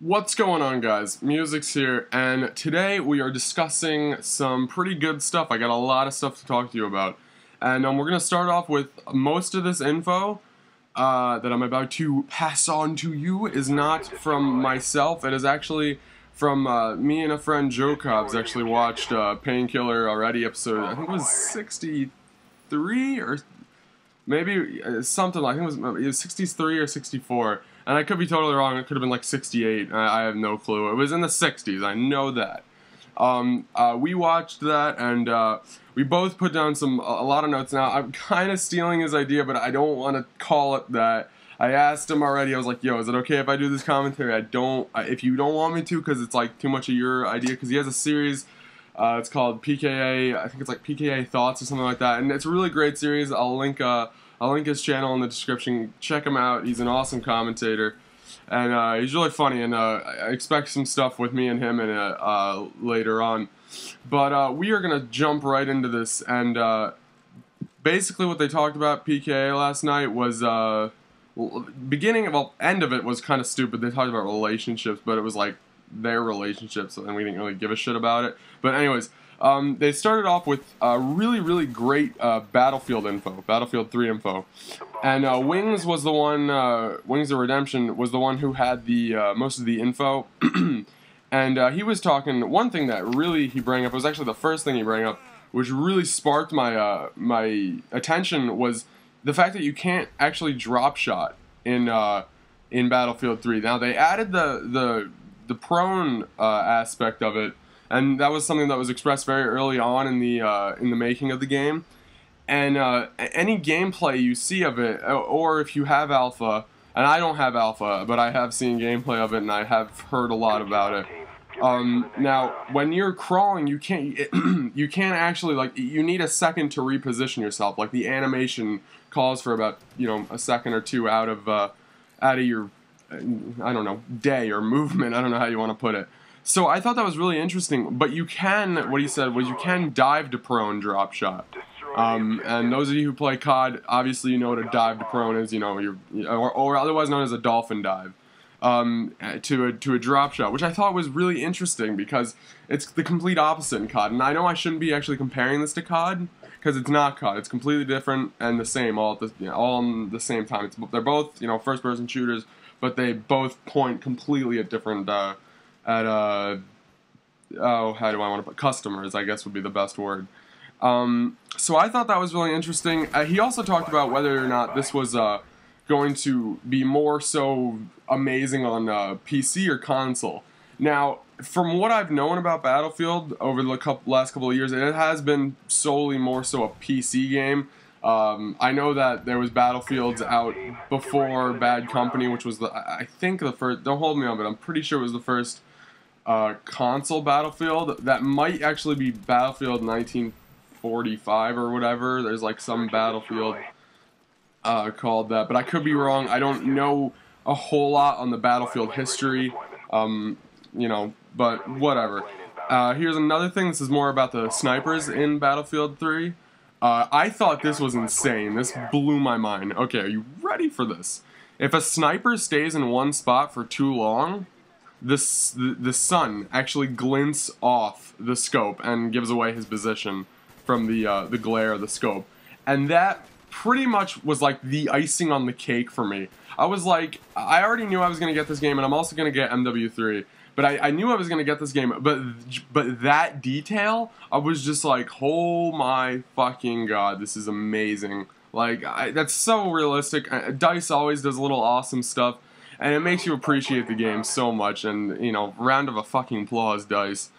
What's going on, guys? Music's here, and today we are discussing some pretty good stuff. I got a lot of stuff to talk to you about, and we're going to start off with most of this info that I'm about to pass on to you is not from myself. It is actually from me and a friend, Joe Cobbs, actually watched Painkiller already, episode, I think it was 63, or maybe something like, I think it was 63 or 64. And I could be totally wrong, it could have been like 68, I have no clue. It was in the 60s, I know that. We watched that, and we both put down a lot of notes. Now, I'm kind of stealing his idea, but I don't want to call it that. I asked him already, I was like, yo, is it okay if I do this commentary? If you don't want me to, because it's like too much of your idea, because he has a series, it's called PKA, I think it's like PKA Thoughts or something like that, and it's a really great series. I'll link his channel in the description. Check him out. He's an awesome commentator, and he's really funny. And I expect some stuff with me and him in it later on. But we are gonna jump right into this. And basically, what they talked about PKA last night was end of it was kind of stupid. They talked about relationships, but it was like their relationships, and we didn't really give a shit about it. But anyways. They started off with really great Battlefield info, Battlefield 3 info, and Wings was the one. Wings of Redemption was the one who had the most of the info, and he was talking. One thing that really he brought up was actually the first thing he brought up, which really sparked my my attention, was the fact that you can't actually drop shot in Battlefield 3. Now they added the prone aspect of it. And that was something that was expressed very early on in the making of the game. And any gameplay you see of it, or if you have alpha, and I don't have alpha, but I have seen gameplay of it, and I have heard a lot about it. Now, when you're crawling, you can't actually, like, you need a second to reposition yourself. Like, the animation calls for about, a second or two out of your, I don't know, day or movement. I don't know how you want to put it. So I thought that was really interesting, but you can, what he said was you can dive to prone drop shot. And those of you who play COD, obviously you know what a dive to prone is, or otherwise known as a dolphin dive, to a drop shot, which I thought was really interesting because it's the complete opposite in COD. And I know I shouldn't be actually comparing this to COD, because it's not COD. It's completely different and the same all at the same time. They're both, first-person shooters, but they both point completely at different, how do I want to put, customers, I guess would be the best word. So I thought that was really interesting. He also talked about whether or not this was going to be more so amazing on PC or console. Now, from what I've known about Battlefield over the last couple of years, it has been solely more so a PC game. I know that there was Battlefields out before Bad Company, which was I think the first, don't hold me on, but I'm pretty sure it was the first console Battlefield. That might actually be Battlefield 1945 or whatever. There's like some Battlefield called that, but I could be wrong. I don't know a whole lot on the Battlefield history, but whatever. Here's another thing. This is more about the snipers in Battlefield 3. I thought this was insane. This blew my mind. Okay, are you ready for this? If a sniper stays in one spot for too long, the sun actually glints off the scope and gives away his position from the glare of the scope. And that pretty much was like the icing on the cake for me. I was like, I already knew I was going to get this game, and I'm also going to get MW3. But I knew I was going to get this game, but that detail, I was just like, oh my fucking god, this is amazing. Like, that's so realistic. DICE always does a little awesome stuff. And it makes you appreciate the game so much, and, round of a fucking applause, DICE.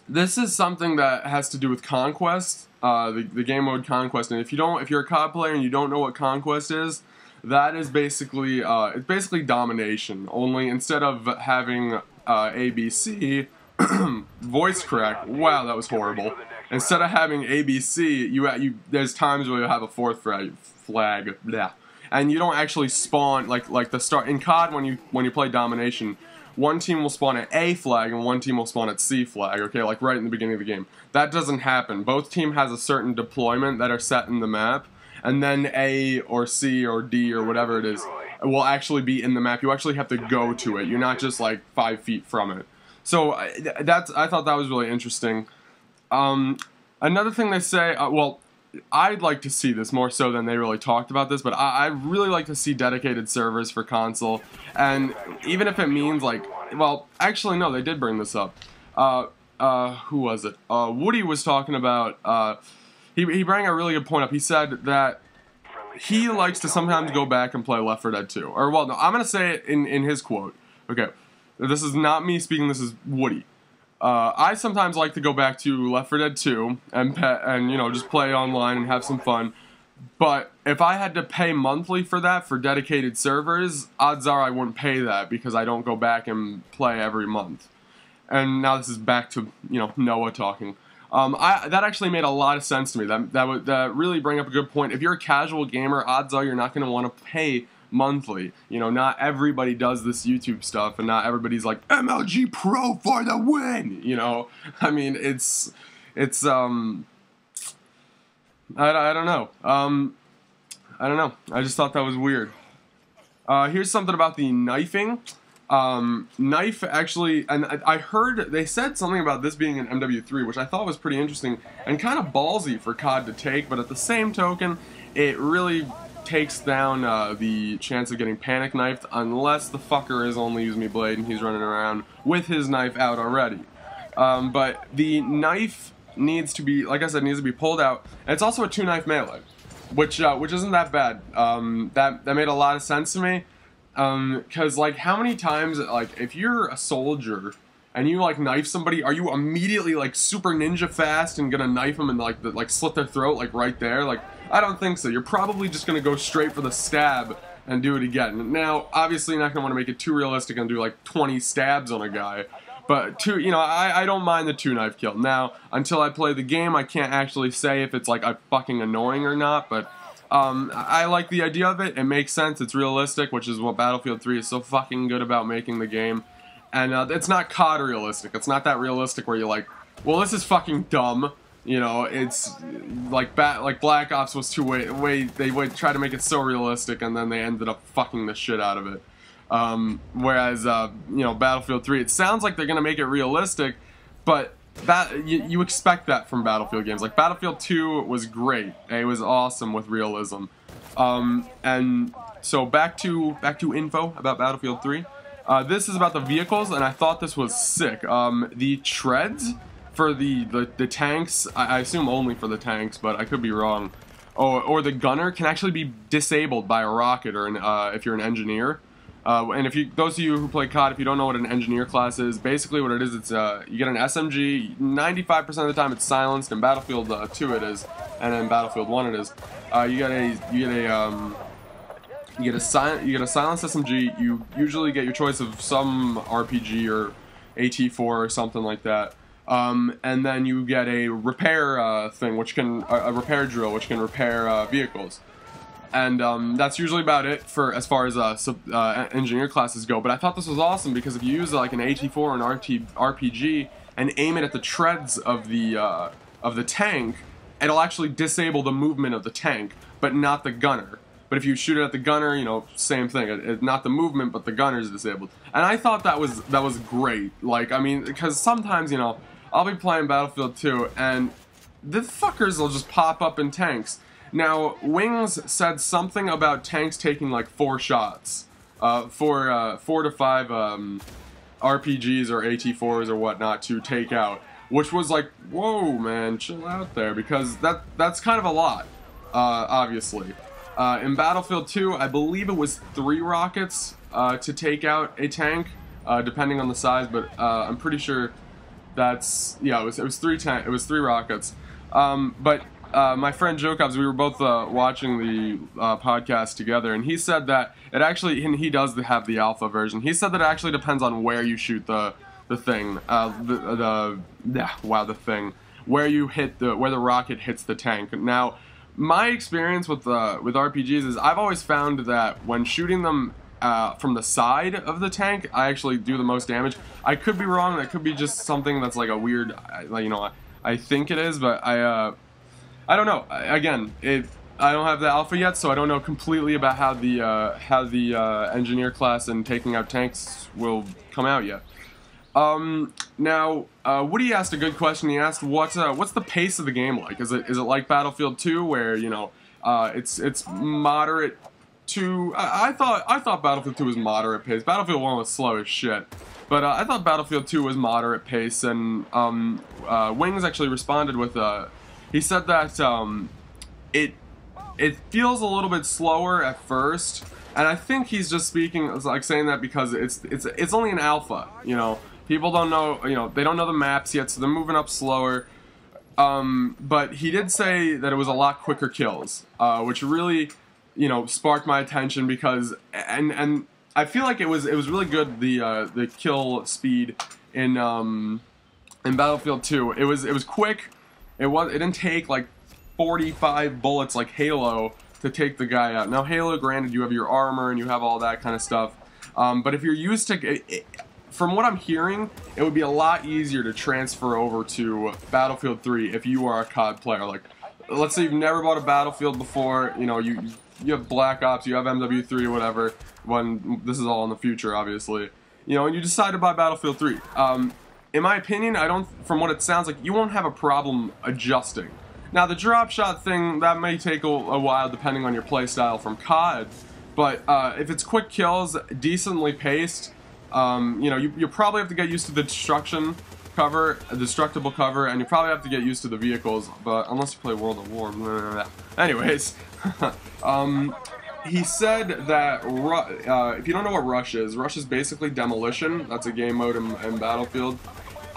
This is something that has to do with Conquest, the game mode Conquest, and if you're a COD player and you don't know what Conquest is, that is basically, it's basically domination, only instead of having, ABC, voice crack, wow, that was horrible. Instead of having ABC, there's times where you have a fourth flag, yeah. And you don't actually spawn, like the start in COD when you play domination, one team will spawn at A flag and one team will spawn at C flag, okay, like right in the beginning of the game. That doesn't happen. Both team has a certain deployment that are set in the map, and then A or C or D or whatever it is will actually be in the map. You actually have to go to it. You're not just like 5 feet from it. So I thought that was really interesting. Another thing they say, well, I'd like to see this more so than they really talked about this, but I'd really like to see dedicated servers for console, and even if it means like, well, actually no, they did bring this up. Who was it? Woody was talking about, he brought a really good point up. He said that he likes to sometimes go back and play Left 4 Dead 2. Or, well, no, I'm going to say it in his quote. Okay, this is not me speaking, this is Woody. I sometimes like to go back to Left 4 Dead 2 and you know, just play online and have some fun. But if I had to pay monthly for that, for dedicated servers, odds are I wouldn't pay that because I don't go back and play every month. And now this is back to, you know, Noah talking. That actually made a lot of sense to me. That really bring up a good point. If you're a casual gamer, odds are you're not going to want to pay monthly. You know, not everybody does this YouTube stuff, and not everybody's like MLG Pro for the win. You know, I mean, it's I don't know. I don't know. I just thought that was weird. Here's something about the knifing. Knife actually, and I heard they said something about this being an MW3, which I thought was pretty interesting and kind of ballsy for COD to take, but at the same token, it really takes down the chance of getting panic knifed unless the fucker is only using me blade and he's running around with his knife out already. But the knife needs to be, like I said, needs to be pulled out. And it's also a 2-knife melee, which isn't that bad. That made a lot of sense to me. Cause like how many times, like if you're a soldier and you like knife somebody, are you immediately like super ninja fast and gonna knife them and like slit their throat like right there? Like I don't think so. You're probably just gonna go straight for the stab and do it again. Now obviously you're not gonna want to make it too realistic and do like 20 stabs on a guy, but you know, I don't mind the 2-knife kill. Now until I play the game, I can't actually say if it's like a fucking annoying or not, but I like the idea of it. It makes sense. It's realistic, which is what Battlefield 3 is so fucking good about making the game. And it's not COD realistic. It's not that realistic where you're like, well, this is fucking dumb. You know, it's like Black Ops was they would try to make it so realistic, and then they ended up fucking the shit out of it. Whereas you know, Battlefield 3, it sounds like they're gonna make it realistic, but you expect that from Battlefield games. Like Battlefield 2 was great. It was awesome with realism. And so back to info about Battlefield 3. This is about the vehicles, and I thought this was sick. The treads for the tanks, I assume only for the tanks, but I could be wrong. Or the gunner can actually be disabled by a rocket, or if you're an engineer. And those of you who play COD, if you don't know what an engineer class is, basically what it is, it's you get an SMG. 95% of the time it's silenced. In Battlefield 2 it is, and in Battlefield 1 it is. You get a silenced SMG. You usually get your choice of some RPG or AT4 or something like that. And then you get a repair thing, which can a repair drill, which can repair vehicles. And that's usually about it for as far as engineer classes go. But I thought this was awesome because if you use like an AT4 or an RPG and aim it at the treads of the tank, it'll actually disable the movement of the tank, but not the gunner. But if you shoot it at the gunner, you know, same thing. Not the movement, but the gunner is disabled. And I thought that was great. Like, I mean, because sometimes, you know, I'll be playing Battlefield 2 and the fuckers will just pop up in tanks. Now, Wings said something about tanks taking like 4 shots, 4 to 5 RPGs or AT4s or whatnot to take out, which was like, whoa, man, chill out there, because that's kind of a lot, obviously. In Battlefield 2, I believe it was 3 rockets to take out a tank, depending on the size, but I'm pretty sure that's, yeah, it was 3 rockets. But my friend Jokobs, we were both watching the podcast together, and he said that it actually, and he does have the alpha version, he said that it actually depends on where you shoot the thing, the thing, where you hit where the rocket hits the tank. Now, my experience with RPGs is I've always found that when shooting them from the side of the tank, I actually do the most damage. I could be wrong. That could be just something that's like a weird, you know, I think it is, but I don't know. Again, I don't have the alpha yet, so I don't know completely about how the engineer class and taking out tanks will come out yet. Now, Woody asked a good question. He asked, what's the pace of the game like? Is it like Battlefield 2, where, you know, it's moderate to... I thought Battlefield 2 was moderate pace. Battlefield 1 was slow as shit. But I thought Battlefield 2 was moderate pace, and Wings actually responded with... he said that it feels a little bit slower at first, and I think he's just speaking, like, saying that because it's only an alpha, you know. People don't know, you know, they don't know the maps yet, so they're moving up slower. But he did say that it was a lot quicker kills, which really, you know, sparked my attention because, and I feel like it was really good, the kill speed in Battlefield 2. It was quick. It didn't take like 45 bullets like Halo to take the guy out. Now Halo, granted, you have your armor and you have all that kind of stuff, but if you're used to from what I'm hearing, it would be a lot easier to transfer over to Battlefield 3 if you are a COD player. Like, let's say you've never bought a Battlefield before, you know, you have Black Ops, you have MW3 or whatever, when this is all in the future, obviously, you know, and you decide to buy Battlefield 3. In my opinion, from what it sounds like, you won't have a problem adjusting. Now, the drop shot thing, that may take a while depending on your playstyle from COD, but if it's quick kills, decently paced, you know, you probably have to get used to the destructible cover, and you probably have to get used to the vehicles, but unless you play World of War, blah, blah, blah. Anyways, he said that, if you don't know what Rush is basically demolition. That's a game mode in Battlefield,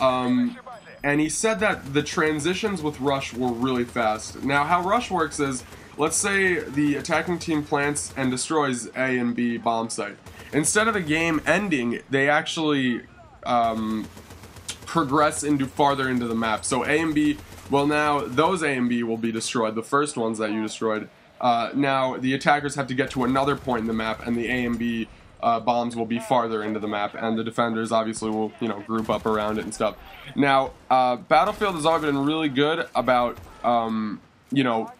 and he said that the transitions with Rush were really fast. Now, how Rush works is, let's say the attacking team plants and destroys A and B bomb site. Instead of the game ending, they actually progress farther into the map. So A and B, well, now those A and B will be destroyed, the first ones that you destroyed. Now the attackers have to get to another point in the map, and the A and B bombs will be farther into the map, and the defenders obviously will, you know, group up around it and stuff. Now, Battlefield has always been really good about, you know,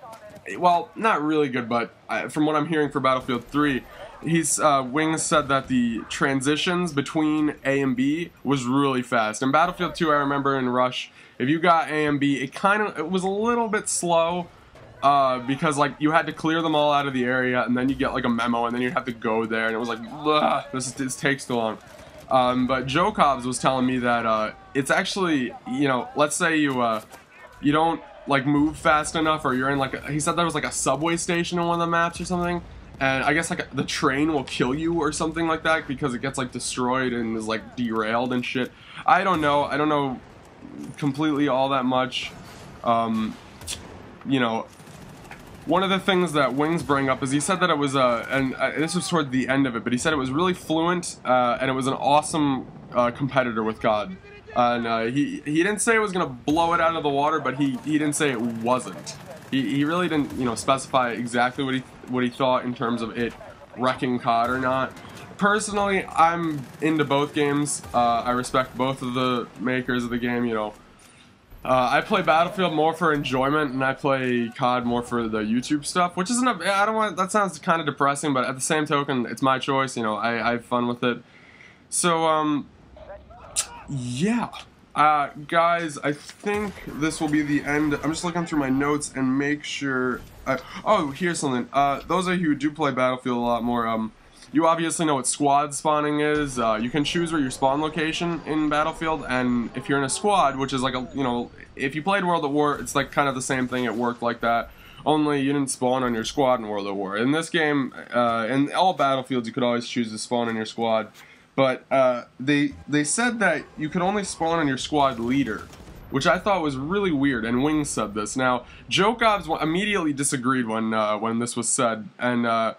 well, not really good, but from what I'm hearing for Battlefield 3, Wings said that the transitions between A and B was really fast. In Battlefield 2, I remember in Rush, if you got A and B, it was a little bit slow, because, like, you had to clear them all out of the area, and then you get, like, a memo, and then you have to go there, and it was like, ugh, this takes too long. But Joe Cobbs was telling me that, it's actually, you know, let's say you don't, like, move fast enough, or you're in, like, he said there was, like, a subway station in one of the maps or something, and I guess, like, the train will kill you or something like that because it gets, like, destroyed and is, like, derailed and shit. I don't know completely all that much. You know, one of the things that Wings bring up is he said that it was, and this was toward the end of it, but he said it was really fluent, and it was an awesome competitor with COD. And he didn't say it was going to blow it out of the water, but he didn't say it wasn't. He really didn't, you know, specify exactly what he thought in terms of it wrecking COD or not. Personally, I'm into both games. I respect both of the makers of the game, you know. I play Battlefield more for enjoyment, and I play COD more for the YouTube stuff, which isn't that sounds kind of depressing, but at the same token, it's my choice, you know, I have fun with it. So, yeah. Guys, I think this will be the end. I'm just looking through my notes and make sure... oh, here's something. Those of you who do play Battlefield a lot more, you obviously know what squad spawning is. You can choose where your spawn location in Battlefield, and if you're in a squad, which is like a, you know, if you played World at War, it's like kind of the same thing. It worked like that. Only you didn't spawn on your squad in World at War. In this game, in all Battlefields, you could always choose to spawn in your squad. But they said that you could only spawn on your squad leader, which I thought was really weird, and Wings said this. Now, Joe Cobbs immediately disagreed when this was said, and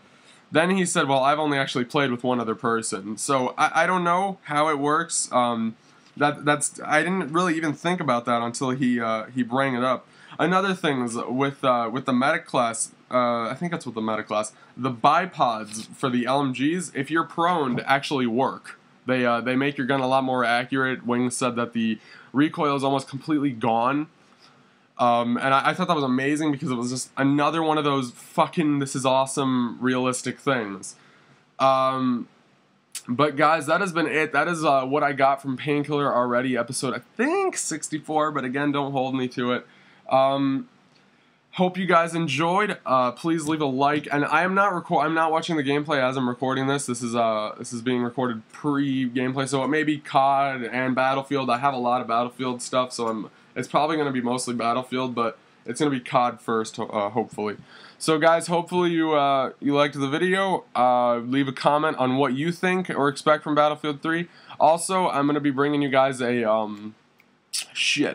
then he said, well, I've only actually played with one other person. So I don't know how it works. I didn't really even think about that until he brought it up. Another thing is with the medic class, I think that's with the medic class, the bipods for the LMGs, if you're prone, actually work. They make your gun a lot more accurate. Wings said that the recoil is almost completely gone. And I thought that was amazing because it was just another one of those fucking this is awesome realistic things. But guys, that has been it. That is what I got from Painkiller already, episode I think 64, but again, don't hold me to it. Hope you guys enjoyed. Please leave a like. And I'm not watching the gameplay as I'm recording this. This is being recorded pre-gameplay, so it may be COD and Battlefield. I have a lot of Battlefield stuff, so it's probably going to be mostly Battlefield, but it's going to be COD first, hopefully. So guys, hopefully you liked the video. Leave a comment on what you think or expect from Battlefield 3. Also, I'm going to be bringing you guys a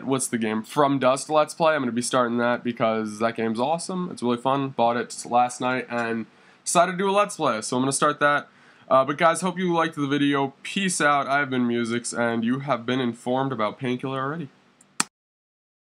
what's the game? From Dust Let's Play. I'm going to be starting that because that game's awesome. It's really fun. Bought it last night and decided to do a Let's Play, so I'm going to start that. But guys, hope you liked the video. Peace out. I have been Musix, and you have been informed about Painkiller already.